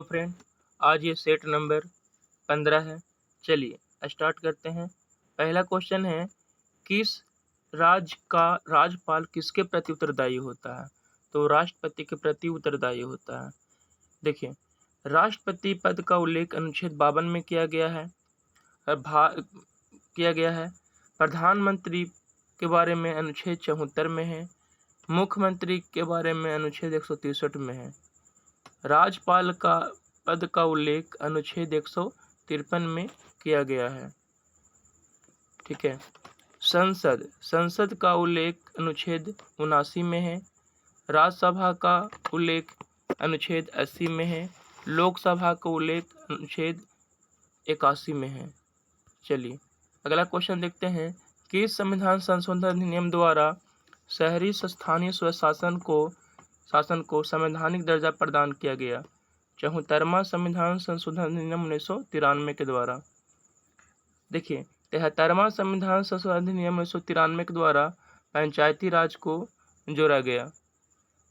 तो फ्रेंड, आज ये सेट नंबर 15 है। चलिए स्टार्ट करते हैं। पहला क्वेश्चन है, किस राज्य का राज्यपाल किसके प्रति उत्तरदायी होता है? तो राष्ट्रपति के प्रति उत्तरदायी होता है। देखिए, राष्ट्रपति पद का उल्लेख अनुच्छेद 52 में किया गया है। किया गया है। प्रधानमंत्री के बारे में अनुच्छेद 74 में है। मुख्यमंत्री के बारे में अनुच्छेद 163 में है। राज्यपाल का पद का उल्लेख अनुच्छेद 153 में किया गया है। ठीक है। संसद का उल्लेख अनुच्छेद 79 में है। राज्यसभा का उल्लेख अनुच्छेद 80 में है। लोकसभा का उल्लेख अनुच्छेद 81 में है। चलिए अगला क्वेश्चन देखते हैं, किस संविधान संशोधन अधिनियम द्वारा शहरी स्थानीय स्वशासन को संवैधानिक दर्जा प्रदान किया गया? 74वां संविधान संशोधन अधिनियम 1993 के द्वारा। देखिए, 73वां संविधान संशोधन अधिनियम 1993 के द्वारा पंचायती राज को जोड़ा गया।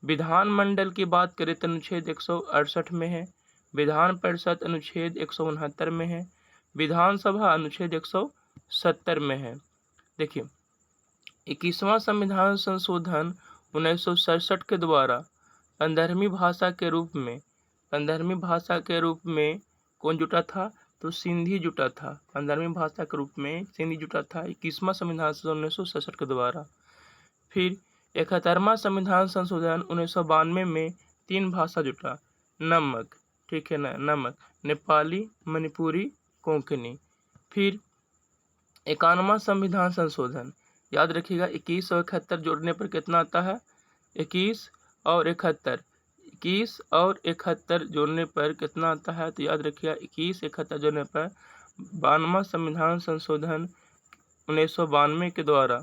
विधानमंडल की बात करें तो अनुच्छेद 168 में है। विधान परिषद अनुच्छेद 169 में है। विधानसभा अनुच्छेद 170 में है। देखिए, 21वां संविधान संशोधन 1967 के द्वारा 15वीं भाषा के रूप में कौन जुटा था? तो सिंधी जुटा था। 15वीं भाषा के रूप में सिंधी जुटा था 21वां संविधान संशोधन 1967 के द्वारा। फिर 71वां संविधान संशोधन 1992 में 3 भाषा जुटा, नमक, ठीक है ना, नमक, नेपाली, मणिपुरी, कोंकणी। फिर 51वां संविधान संशोधन, याद रखिएगा 21 और 71 जोड़ने पर कितना आता है? 21 और 71 जोड़ने पर कितना आता है? तो याद रखिएगा 21 71 जोड़ने पर 52वां संविधान संशोधन 1992 के द्वारा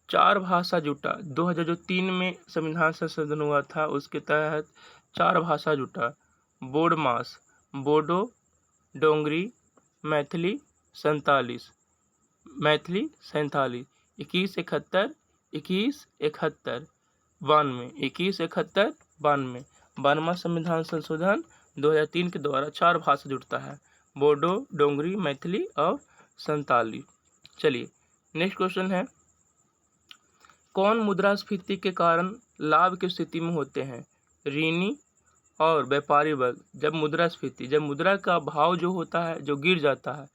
4 भाषा जुटा। 2003 में संविधान संशोधन हुआ था, उसके तहत 4 भाषा जुटा, बोडमास, बोडो, डोंगरी, मैथिली, संतालीस, 2171, 2171, 92, 2171, 92। 92वां संविधान संशोधन 2003 के द्वारा 4 भाषा जुड़ता है, बोडो, डोंगरी, मैथिली और संताली। चलिए नेक्स्ट क्वेश्चन है, कौन मुद्रास्फीति के कारण लाभ की स्थिति में होते हैं? ऋणी और व्यापारी वर्ग। जब मुद्रा का भाव जो होता है, जो गिर जाता है,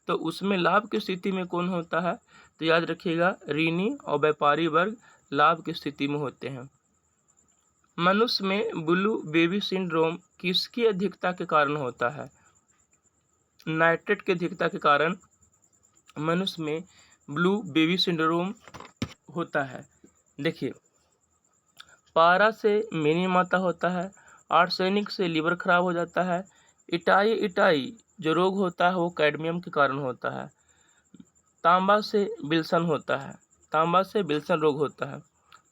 तो उसमें लाभ की स्थिति में कौन होता है? तो याद रखिएगा ऋणी और व्यापारी वर्ग लाभ की स्थिति में होते हैं। मनुष्य में ब्लू बेबी सिंड्रोम किसकी अधिकता के कारण होता है? नाइट्रेट की अधिकता के कारण मनुष्य में ब्लू बेबी सिंड्रोम होता है। देखिए, पारा से मेनी माता होता है, आर्सेनिक से लीवर खराब हो जाता है, इटाई जो रोग होता है वो कैडमियम के कारण होता है, तांबा से विल्सन रोग होता है।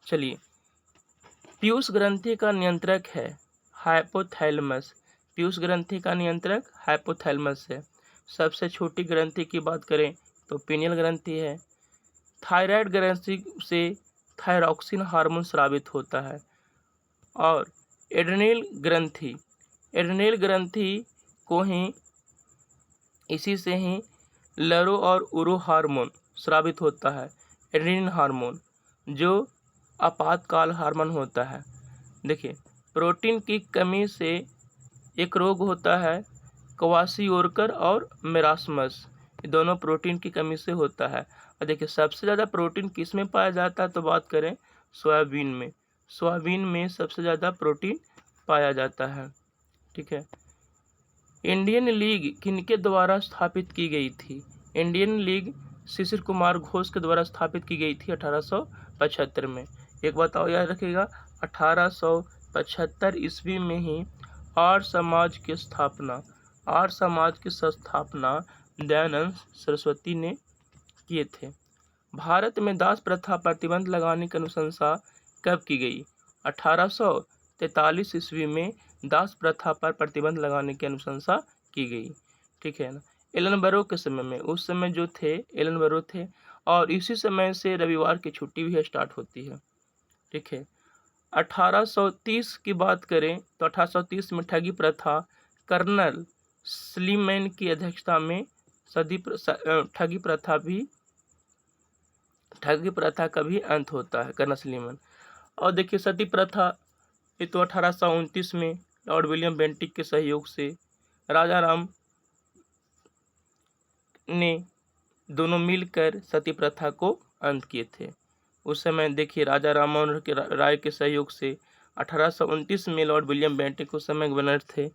चलिए, पीयूष ग्रंथि का नियंत्रक है हाइपोथैलेमस। पीयूष ग्रंथि का नियंत्रक हाइपोथैलेमस है। सबसे छोटी ग्रंथि की बात करें तो पीनियल ग्रंथि है। थायराइड ग्रंथि से थायरॉक्सिन हार्मोन स्रावित होता है। और एड्रेनल ग्रंथि को ही इसी से ही लरो और उरो हार्मोन स्रावित होता है, एड्रेनल हार्मोन, जो आपातकाल हार्मोन होता है। देखिए, प्रोटीन की कमी से एक रोग होता है क्वाशियोरकर और मेरास्मस, ये दोनों प्रोटीन की कमी से होता है। और देखिए, सबसे ज़्यादा प्रोटीन किस में पाया जाता है? तो बात करें सोयाबीन में सबसे ज़्यादा प्रोटीन पाया जाता है। ठीक है। इंडियन लीग किनके द्वारा स्थापित की गई थी? इंडियन लीग शिशिर कुमार घोष के द्वारा स्थापित की गई थी 1875 में। एक बात और याद रखिएगा, 1875 ईस्वी में ही आर्य समाज की स्थापना दयानंद सरस्वती ने किए थे। भारत में दास प्रथा प्रतिबंध लगाने की अनुशंसा कब की गई? 1843 ईस्वी में दास प्रथा पर प्रतिबंध लगाने की अनुशंसा की गई। ठीक है ना। एलन बरो के समय में, उस समय जो थे एलन बरो थे, और इसी समय से रविवार की छुट्टी भी स्टार्ट होती है। ठीक है। 1830 की बात करें तो 1830 में ठगी प्रथा कर्नल स्लीमैन की अध्यक्षता में ठगी प्रथा का भी अंत होता है, कर्नल स्लीमैन। और देखिए सती प्रथा, ये तो 1829 में लॉर्ड विलियम बेंटिक के सहयोग से राजा राम ने दोनों मिलकर सती प्रथा को अंत किए थे। उस समय देखिए राजा राम मोहन राय के सहयोग से 1829 में लॉर्ड विलियम बेंटिक उस समय गवर्नर थे,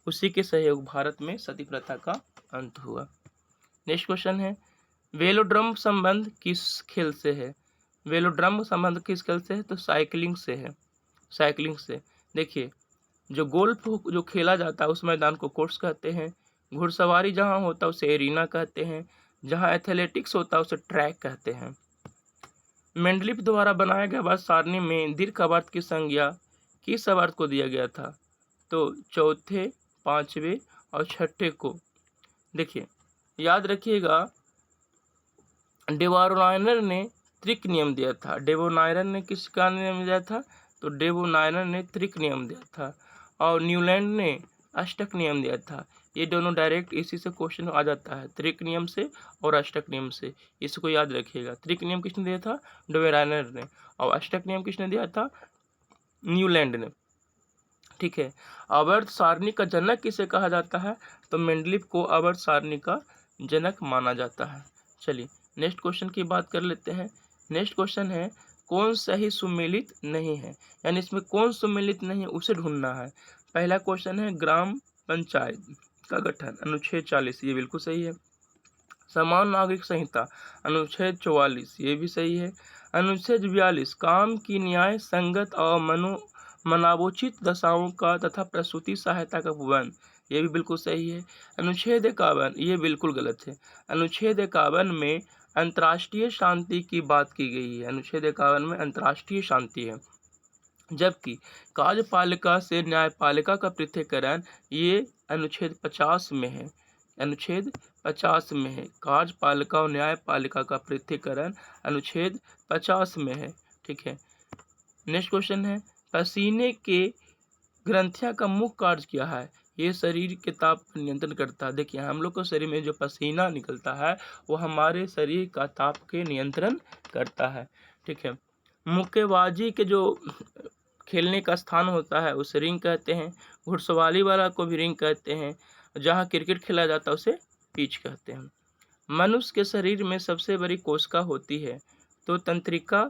उसी के सहयोग भारत में सती प्रथा का अंत हुआ। नेक्स्ट क्वेश्चन है, वेलोड्रम संबंध किस खेल से है? वेलोड्रम संबंध किस खेल से है? तो साइकिलिंग से है, साइकिलिंग से। देखिए जो गोल्फ जो खेला जाता है उस मैदान को कोर्स कहते हैं, घुड़सवारी जहाँ होता है उसे एरिना कहते हैं, जहाँ एथलेटिक्स होता है उसे ट्रैक कहते हैं। मेंडलीफ द्वारा बनाया गया वर्ष सारणी में दीर्घ अर्थ की संज्ञा किस अर्थ को दिया गया था? तो चौथे, पांचवे और छठे को। देखिए याद रखिएगा, डेवोनायर ने त्रिक नियम दिया था। डेवोनायर ने किसका नियम दिया था? तो डेवोनायर ने त्रिक नियम दिया था, और न्यूलैंड ने अष्टक नियम दिया था। ये दोनों डायरेक्ट इसी से क्वेश्चन आ जाता है, त्रिक नियम से और अष्टक नियम से, इसको याद रखिएगा। त्रिक नियम किसने दिया था? डेवोनायर ने, और अष्टक नियम किसने दिया था? न्यूलैंड ने। ठीक है, आवर्त सारणी का जनक किसे कहा जाता है? तो मेंडलीफ को आवर्त सारणी का जनक माना जाता है। चलिए नेक्स्ट क्वेश्चन की बात कर लेते हैं। नेक्स्ट क्वेश्चन है, कौन सही सुमेलित नहीं है? यानी इसमें कौन सुमेलित नहीं है उसे ढूंढना है। पहला क्वेश्चन है, ग्राम पंचायत का गठन, अनुच्छेद 40, ये बिल्कुल सही है। समान नागरिक संहिता, अनुच्छेद 44, ये भी सही है। अनुच्छेद 42, काम की न्याय संगत और मनावोचित दशाओं का तथा प्रसूति सहायता का प्रबंध, ये भी बिल्कुल सही है। अनुच्छेद 51, ये बिल्कुल गलत है। अनुच्छेद 51 में अंतर्राष्ट्रीय शांति की बात की गई है। अनुच्छेद 51 में अंतर्राष्ट्रीय शांति है, जबकि कार्यपालिका से न्यायपालिका का पृथक्करण ये अनुच्छेद 50 में है। अनुच्छेद 50 में है, कार्यपालिका और न्यायपालिका का पृथक्करण अनुच्छेद 50 में है। ठीक है, नेक्स्ट क्वेश्चन है, पसीने के ग्रंथियां का मुख्य कार्य क्या है? ये शरीर के ताप पर नियंत्रण करता है। देखिए हम लोग को शरीर में जो पसीना निकलता है वो हमारे शरीर का ताप के नियंत्रण करता है। ठीक है, मुक्केबाजी के जो खेलने का स्थान होता है उसे रिंग कहते हैं, घुड़सवारी वाला को भी रिंग कहते हैं, जहाँ क्रिकेट खेला जाता है उसे पिच कहते हैं। मनुष्य के शरीर में सबसे बड़ी कोशिका होती है, तो तंत्रिका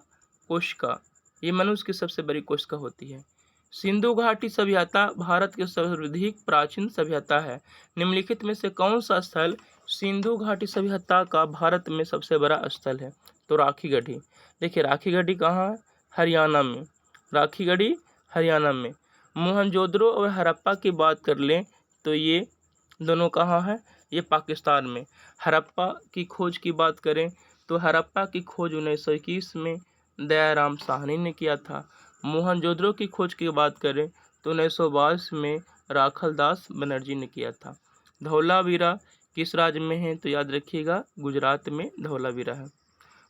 कोशिका, ये मनुष्य की सबसे बड़ी कोशिका होती है। सिंधु घाटी सभ्यता भारत की सर्वाधिक प्राचीन सभ्यता है। निम्नलिखित में से कौन सा स्थल सिंधु घाटी सभ्यता का भारत में सबसे बड़ा स्थल है? तो राखी गढ़ी। देखिए राखी गढ़ी कहाँ है? हरियाणा में। राखी गढ़ी हरियाणा में। मोहनजोदड़ो और हड़प्पा की बात कर लें तो ये दोनों कहाँ है? ये पाकिस्तान में। हड़प्पा की खोज की बात करें तो हड़प्पा की खोज 1921 में दयाराम साहनी ने किया था। मोहनजोदड़ो की खोज की बात करें तो 1922 में राखलदास बनर्जी ने किया था। धौलावीरा किस राज्य में है? तो याद रखिएगा गुजरात में धौलावीरा है।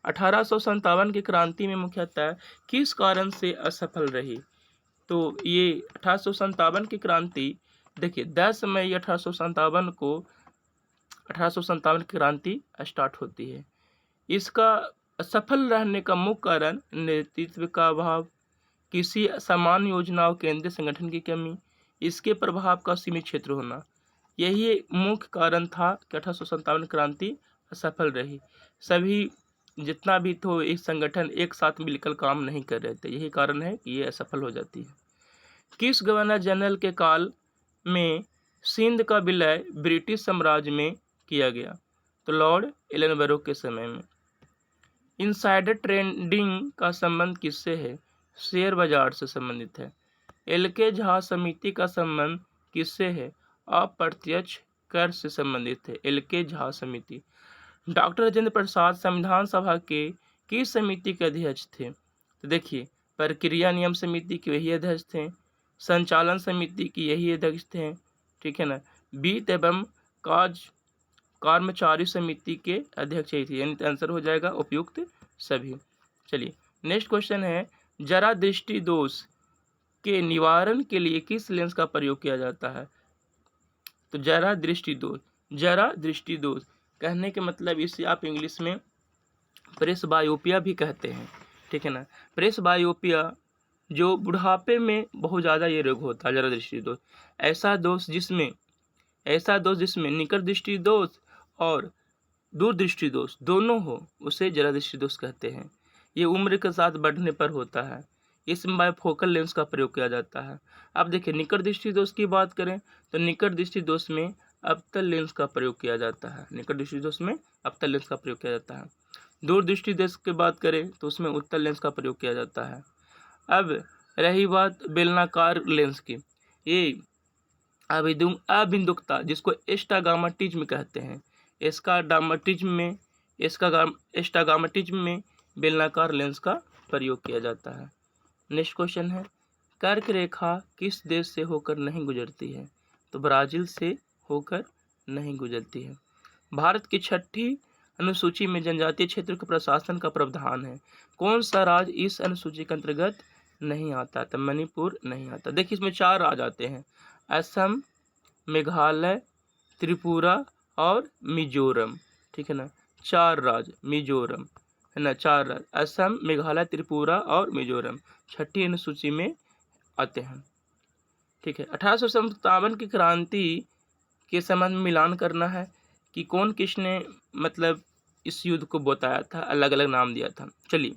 1857 की क्रांति में मुख्यतः किस कारण से असफल रही? तो ये 1857 की क्रांति, देखिए 10 मई 1857 को 1857 की क्रांति स्टार्ट होती है। इसका असफल रहने का मुख्य कारण नेतृत्व का अभाव, किसी समान योजना और केंद्रीय संगठन की कमी, इसके प्रभाव का सीमित क्षेत्र होना, यही मुख्य कारण था कि 1857 क्रांति असफल रही। सभी जितना भी तो एक संगठन एक साथ मिलकर काम नहीं कर रहे थे, यही कारण है कि ये असफल हो जाती है। किस गवर्नर जनरल के काल में सिंध का विलय ब्रिटिश साम्राज्य में किया गया? तो लॉर्ड एलनबरो के समय में। इनसाइडर ट्रेडिंग का संबंध किससे है? शेयर बाजार से संबंधित है। एल.के. झा समिति का संबंध किससे है? अप्रत्यक्ष कर से संबंधित है। एल.के. झा समिति। डॉक्टर राजेंद्र प्रसाद संविधान सभा के किस समिति के अध्यक्ष थे? तो देखिए प्रक्रिया नियम समिति के यही अध्यक्ष थे, संचालन समिति की यही अध्यक्ष थे। ठीक है ना, वित्त एवं कर्मचारी समिति के अध्यक्ष यही थे, यानी आंसर हो जाएगा उपयुक्त सभी। चलिए नेक्स्ट क्वेश्चन है, जरा दृष्टि दोष के निवारण के लिए किस लेंस का प्रयोग किया जाता है? तो जरा दृष्टि दोष। जरा दृष्टि दोष कहने के मतलब इसे आप इंग्लिश में प्रेस बायोपिया भी कहते हैं, ठीक है ना। प्रेस बायोपिया जो बुढ़ापे में बहुत ज़्यादा ये रोग होता है, जरा दृष्टि दोष। ऐसा दोष जिसमें निकट दृष्टि दोष और दूर दृष्टि दोष दोनों हो, उसे जरा दृष्टि दोष कहते हैं। ये उम्र के साथ बढ़ने पर होता है। इसमें बायफोकल लेंस का प्रयोग किया जाता है। अब देखिए, निकट दृष्टि दोष की बात करें तो निकट दृष्टि दोष में अवतल लेंस का प्रयोग किया जाता है। निकट दृष्टि दोष में अवतल लेंस का प्रयोग किया जाता है। दूर दृष्टि दोष की बात करें तो उसमें उत्तल लेंस का प्रयोग किया जाता है। अब रही बात बेलनाकार लेंस की, ये अबिंदुकता जिसको एस्टागामाटिज्म कहते हैं, एस्टागामाटिज्म में बेलनाकार लेंस का प्रयोग किया जाता है। नेक्स्ट क्वेश्चन है, कर्क रेखा किस देश से होकर नहीं गुजरती है? तो ब्राजील से होकर नहीं गुजरती है। भारत की 6ठी अनुसूची में जनजातीय क्षेत्र के प्रशासन का प्रावधान है। कौन सा राज्य इस अनुसूची के अंतर्गत नहीं आता? तो मणिपुर नहीं आता। देखिए, इसमें 4 राज्य आते हैं, असम, मेघालय, त्रिपुरा और मिजोरम, ठीक है ना। 4 राज्य, मिजोरम है ना, 4 राज्य असम, मेघालय, त्रिपुरा और मिजोरम 6ठी अनुसूची में आते हैं, ठीक है। 1857 की क्रांति के संबंध में मिलान करना है कि कौन किसने मतलब इस युद्ध को बताया था, अलग अलग नाम दिया था। चलिए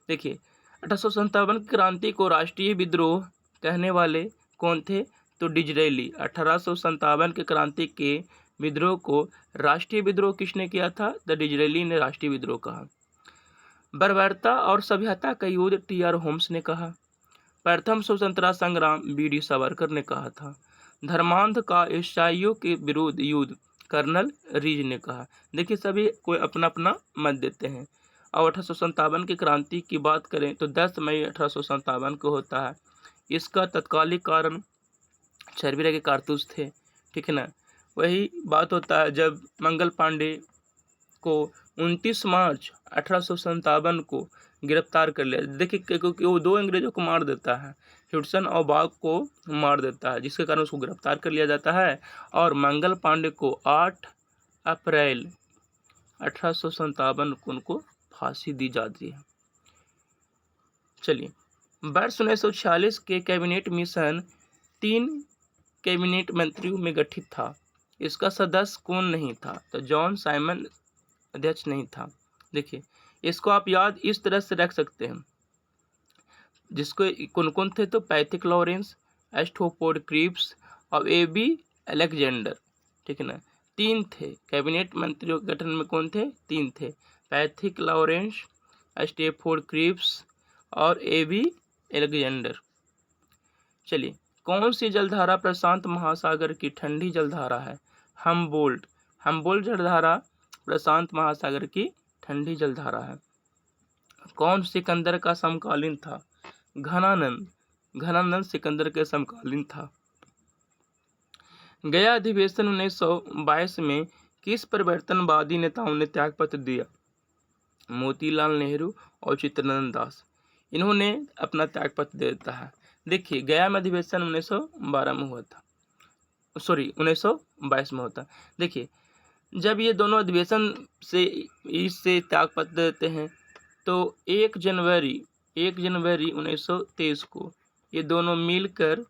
देखिए, 1857 की क्रांति को राष्ट्रीय विद्रोह कहने वाले कौन थे? तो डिजरेली। 1857 के क्रांति के विद्रोह को राष्ट्रीय विद्रोह किसने किया था? तो डिजरेली ने राष्ट्रीय विद्रोह कहा। बर्बरता और सभ्यता का युद्ध टी.आर. होम्स ने कहा। प्रथम स्वतंत्रता संग्राम बी.डी. सावरकर ने कहा था। धर्मांध का ईसाइयों के विरुद्ध युद्ध कर्नल रीज ने कहा। देखिए, सभी कोई अपना अपना मत देते हैं। और 1857 की क्रांति की बात करें तो 10 मई 1857 को होता है। इसका तत्कालिक कारण चरबीरा के कारतूस थे, ठीक है ना। वही बात होता है जब मंगल पांडे को 29 मार्च 1857 को गिरफ्तार कर लिया। देखिए, क्योंकि वो 2 अंग्रेजों को मार देता है, ह्यूडसन और बाग को मार देता है, जिसके कारण उसको गिरफ्तार कर लिया जाता है और मंगल पांडे को 8 अप्रैल 1857 को उनको फांसी दी जाती है। चलिए, वर्ष 1946 के कैबिनेट मिशन 3 कैबिनेट मंत्रियों में गठित था। इसका सदस्य कौन नहीं था? तो जॉन साइमन अध्यक्ष नहीं था। देखिए, इसको आप याद इस तरह से रख सकते हैं, जिसको कौन कौन थे? तो पैथिक लॉरेंस, एस्टोपोड क्रीप्स और ए.बी. अलेक्जेंडर, ठीक है ना। 3 थे कैबिनेट मंत्रियों के गठन में। कौन थे? 3 थे, पैथिक लॉरेंस, एस्टेफोर्ड क्रीप्स और ए.बी. अलेक्जेंडर। चलिए, कौन सी जलधारा प्रशांत महासागर की ठंडी जलधारा है? हम्बोल्ट जलधारा प्रशांत महासागर की ठंडी जलधारा है। कौन सिकंदर का समकालीन था? घनानंद सिकंदर के समकालीन था। गया अधिवेशन 1922 में किस परिवर्तनवादी नेताओं ने त्यागपत्र दिया? मोतीलाल नेहरू और चित्तरंजन दास, इन्होंने अपना त्यागपत्र दे देता है। देखिए, गया में अधिवेशन 1912 में हुआ था, 1922 में होता। देखिए, जब ये दोनों अधिवेशन से इससे त्यागपत्र देते हैं तो 1 जनवरी 1923 को ये दोनों मिलकर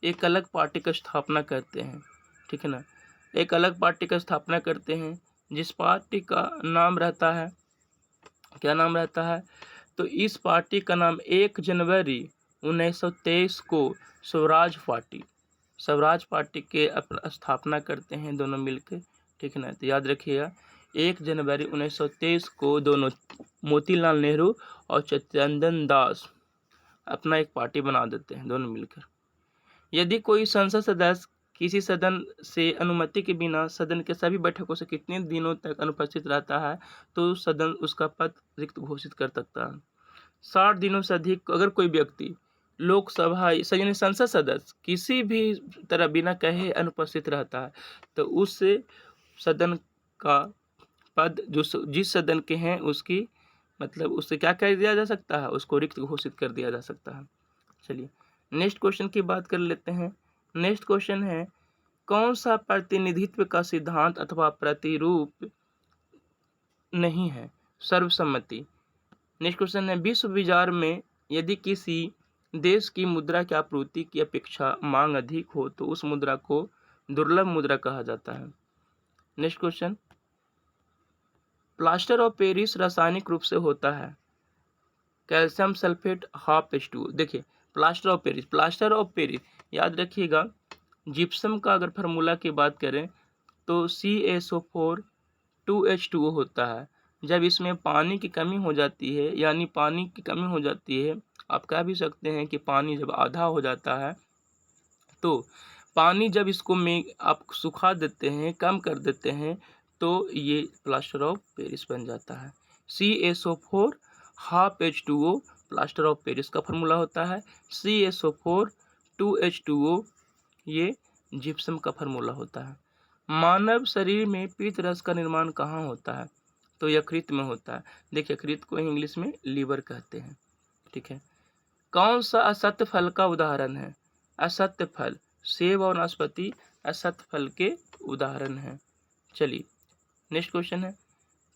एक अलग पार्टी की स्थापना करते हैं, ठीक है ना। एक अलग पार्टी की स्थापना करते हैं जिस पार्टी का नाम रहता है, क्या नाम रहता है? तो इस पार्टी का नाम 1 जनवरी 1923 को स्वराज पार्टी के स्थापना करते हैं दोनों मिलकर, ठीक है ना। तो याद रखिएगा, 1 जनवरी 1923 को दोनों मोतीलाल नेहरू और चित्तरंजन दास अपना एक पार्टी बना देते हैं दोनों मिलकर। यदि कोई संसद सदस्य किसी सदन से अनुमति के बिना सदन के सभी बैठकों से कितने दिनों तक अनुपस्थित रहता है तो सदन उसका पद रिक्त घोषित कर सकता है। 60 दिनों से अधिक अगर कोई व्यक्ति लोकसभा यानी संसद सदस्य किसी भी तरह बिना कहे अनुपस्थित रहता है तो उस सदन का पद जो जिस सदन के हैं उसकी मतलब उससे क्या कर दिया जा सकता है? उसको रिक्त घोषित कर दिया जा सकता है। चलिए, नेक्स्ट क्वेश्चन की बात कर लेते हैं। नेक्स्ट क्वेश्चन है, कौन सा प्रतिनिधित्व का सिद्धांत अथवा प्रतिरूप नहीं है? सर्वसम्मति। नेक्स्ट क्वेश्चन है, विश्व बाजार में यदि किसी देश की मुद्रा की आपूर्ति की अपेक्षा मांग अधिक हो तो उस मुद्रा को दुर्लभ मुद्रा कहा जाता है। Next question, plaster of Paris रासायनिक रूप से होता है कैल्शियम सल्फेट हाफ H2O। देखिए प्लास्टर ऑफ पेरिस याद रखिएगा, जिप्सम का अगर फार्मूला की बात करें तो CaSO4 2H2O होता है। जब इसमें पानी की कमी हो जाती है, यानी पानी की कमी हो जाती है, आप कह भी सकते हैं कि पानी जब आधा हो जाता है तो पानी जब इसको में आप सुखा देते हैं, कम कर देते हैं, तो ये प्लास्टर ऑफ पेरिस बन जाता है। CaSO4 half H2O plaster of Paris का फार्मूला होता है। CaSO4 2H2O ये जिप्सम का फार्मूला होता है। मानव शरीर में पीत रस का निर्माण कहाँ होता है? तो यकृत में होता है। देखिए यकृत को इंग्लिश में लीवर कहते हैं। ठीक है, कौन सा असत्य फल का उदाहरण है? असत्य फल, सेब और नाशपाती असत्य फल के उदाहरण हैं। चलिए नेक्स्ट क्वेश्चन है,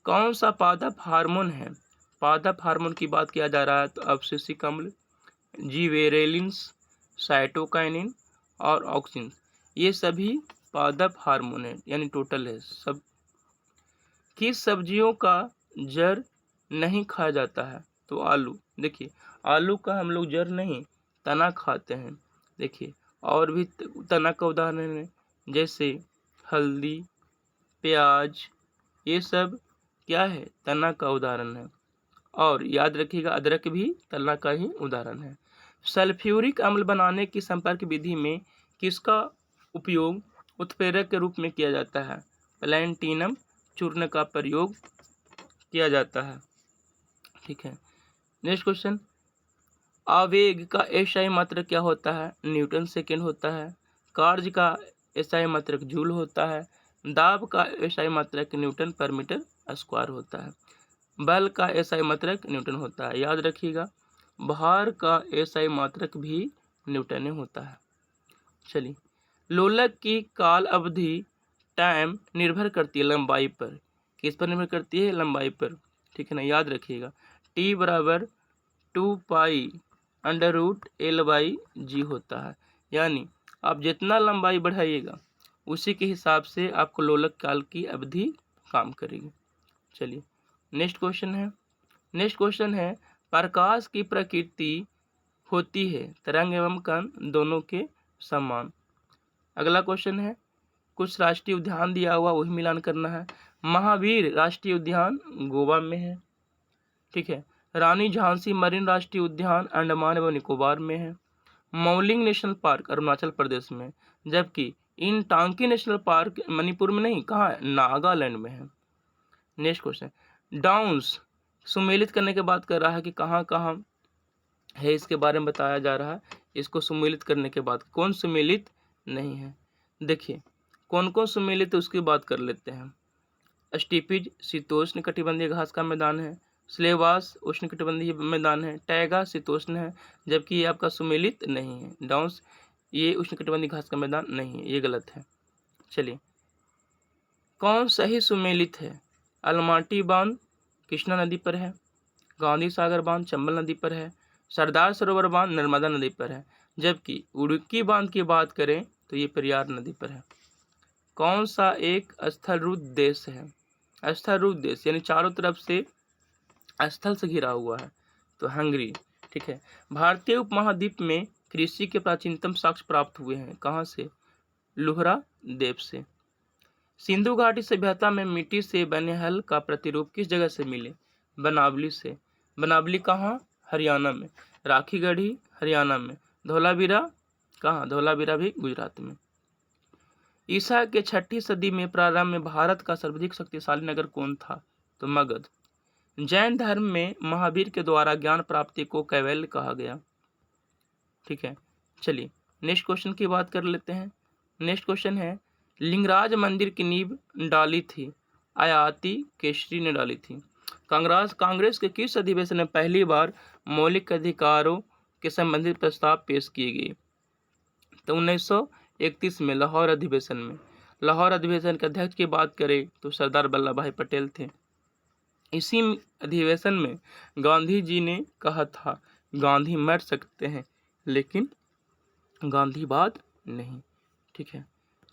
कौन सा पादप हार्मोन है? पादप हार्मोन की बात किया जा रहा है तो अब्सिसिक अम्ल, जिबेरेलिन्स, साइटोकाइनिन और ऑक्सिन, ये सभी पादप हार्मोन है, यानी टोटल है सब। किस सब्जियों का जड़ नहीं खाया जाता है? तो आलू। देखिए आलू का हम लोग जड़ नहीं, तना खाते हैं। देखिए और भी तना का उदाहरण है, जैसे हल्दी, प्याज, ये सब क्या है? तना का उदाहरण है। और याद रखिएगा अदरक भी तना का ही उदाहरण है। सल्फ्यूरिक अम्ल बनाने की संपर्क विधि में किसका उपयोग उत्प्रेरक के रूप में किया जाता है? प्लैटिनम चूर्ण का प्रयोग किया जाता है। ठीक है, नेक्स्ट क्वेश्चन, आवेग का एसआई मात्रक क्या होता है? न्यूटन सेकेंड होता है। कार्य का एसआई मात्रक जूल होता है। दाब का एसआई मात्रक न्यूटन पर मीटर स्क्वायर होता है। बल का एसआई मात्रक न्यूटन होता है। याद रखिएगा भार का एसआई मात्रक भी न्यूटन होता है। चलिए, लोलक की काल अवधि टाइम निर्भर करती है लंबाई पर। किस पर निर्भर करती है? लंबाई पर। ठीक है ना, याद रखिएगा T बराबर 2π√L/g होता है। यानी आप जितना लंबाई बढ़ाइएगा उसी के हिसाब से आपको लोलक काल की अवधि काम करेगी। चलिए नेक्स्ट क्वेश्चन है, प्रकाश की प्रकृति होती है तरंग एवं कण दोनों के समान। अगला क्वेश्चन है, कुछ राष्ट्रीय उद्यान दिया हुआ वही मिलान करना है। महावीर राष्ट्रीय उद्यान गोवा में है। ठीक है, रानी झांसी मरीन राष्ट्रीय उद्यान अंडमान एवं निकोबार में है। मौलिंग नेशनल पार्क अरुणाचल प्रदेश में, जबकि इन टांकी नेशनल पार्क मणिपुर में नहीं, कहाँ है? नागालैंड में है। नेक्स्ट क्वेश्चन, डाउन्स सुमेलित करने के बाद कर रहा है कि कहाँ कहाँ है, इसके बारे में बताया जा रहा है। इसको सुमेलित करने के बाद कौन सुमेलित नहीं है? देखिए कौन कौन सुमेलित है उसकी बात कर लेते हैं। स्टीपिज शीतोष्ण कटिबंधीय घास का मैदान है। स्लेवास उष्ण कटिबंधीय मैदान है। टैगा शीतोष्ण है, जबकि ये आपका सुमेलित नहीं है। डाउन्स ये उष्ण कटिबंधीय घास का मैदान नहीं है, ये गलत है। चलिए, कौन सही सुमेलित है? अलमाटी बांध कृष्णा नदी पर है। गांधी सागर बांध चंबल नदी पर है। सरदार सरोवर बांध नर्मदा नदी पर है। जबकि उड़ुक्की बांध की बात करें तो ये पेरियार नदी पर है। कौन सा एक स्थलरूप देश है? स्थलरूप देश यानी चारों तरफ से स्थल से घिरा हुआ है, तो हंगरी। ठीक है, भारतीय उपमहाद्वीप में कृषि के प्राचीनतम साक्ष्य प्राप्त हुए हैं। कहाँ से? लुहरा द्वीप से। सिंधु घाटी सभ्यता में मिट्टी से बने हल का प्रतिरूप किस जगह से मिले? बनावली से। बनावली कहाँ? हरियाणा में। राखीगढ़ी हरियाणा में। धौलावीरा कहाँ? धौलावीरा भी गुजरात में। ईसा के 6वीं सदी में प्रारंभ में भारत का सर्वाधिक शक्तिशाली नगर कौन था? तो मगध। जैन धर्म में महावीर के द्वारा ज्ञान प्राप्ति को कैवल्य कहा गया। ठीक है, चलिए नेक्स्ट क्वेश्चन की बात कर लेते हैं। नेक्स्ट क्वेश्चन है, लिंगराज मंदिर की नींव डाली थी? आयाती केसरी ने डाली थी। कांग्रेस के किस अधिवेशन में पहली बार मौलिक अधिकारों के संबंधित प्रस्ताव पेश किए गए। तो 1931 में लाहौर अधिवेशन में, लाहौर अधिवेशन के अध्यक्ष की बात करें तो सरदार वल्लभ भाई पटेल थे। इसी अधिवेशन में गांधी जी ने कहा था, गांधी मर सकते हैं लेकिन गांधीवाद नहीं। ठीक है,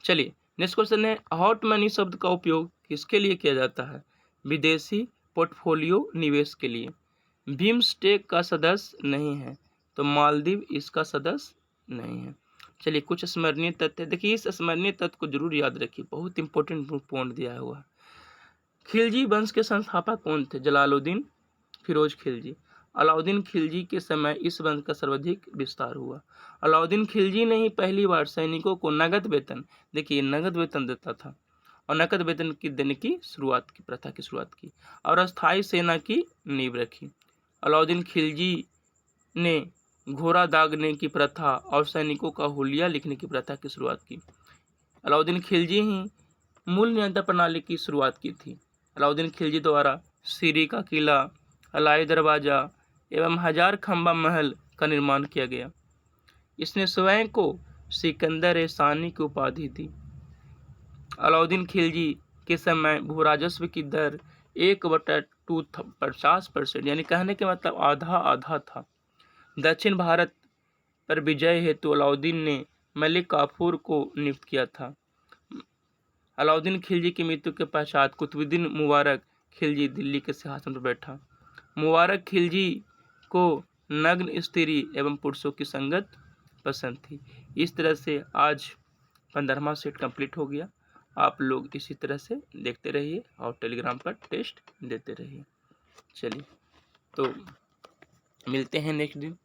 चलिए नेक्स्ट क्वेश्चन है, हॉट मनी शब्द का उपयोग किसके लिए किया जाता है? विदेशी पोर्टफोलियो निवेश के लिए। बिम्स्टेक का सदस्य नहीं है, तो मालदीव इसका सदस्य नहीं है। चलिए कुछ स्मरणीय तथ्य देखिए, इस स्मरणीय तथ्य को जरूर याद रखिए, बहुत इंपॉर्टेंट पॉइंट दिया हुआ है। खिलजी वंश के संस्थापक कौन थे? जलालुद्दीन फिरोज खिलजी। अलाउद्दीन खिलजी के समय इस वंश का सर्वाधिक विस्तार हुआ। अलाउद्दीन खिलजी ने ही पहली बार सैनिकों को नगद वेतन, देखिए नगद वेतन देता था, और नकद वेतन की देने की शुरुआत की, प्रथा की शुरुआत की, और अस्थायी सेना की नींव रखी। अलाउद्दीन खिलजी ने घोड़ा दागने की प्रथा और सैनिकों का हुलिया लिखने की प्रथा की शुरुआत की। अलाउद्दीन खिलजी ही मूल नियंत्रण प्रणाली की शुरुआत की थी। अलाउद्दीन खिलजी द्वारा सीरी का किला, अलाई दरवाजा एवं 1000 खंबा महल का निर्माण किया गया। इसने स्वयं को सिकंदर-ए-सानी की उपाधि दी। अलाउद्दीन खिलजी के समय भू राजस्व की दर 1/250% यानी कहने के मतलब आधा आधा था। दक्षिण भारत पर विजय हेतु अलाउद्दीन ने मलिक काफूर को नियुक्त किया था। अलाउद्दीन खिलजी की मृत्यु के पश्चात कुतुबुद्दीन मुबारक खिलजी दिल्ली के सिंहासन पर बैठा। मुबारक खिलजी को नग्न स्त्री एवं पुरुषों की संगत पसंद थी। इस तरह से आज 15वां सेट कंप्लीट हो गया। आप लोग इसी तरह से देखते रहिए और टेलीग्राम पर टेस्ट देते रहिए। चलिए तो मिलते हैं नेक्स्ट दिन।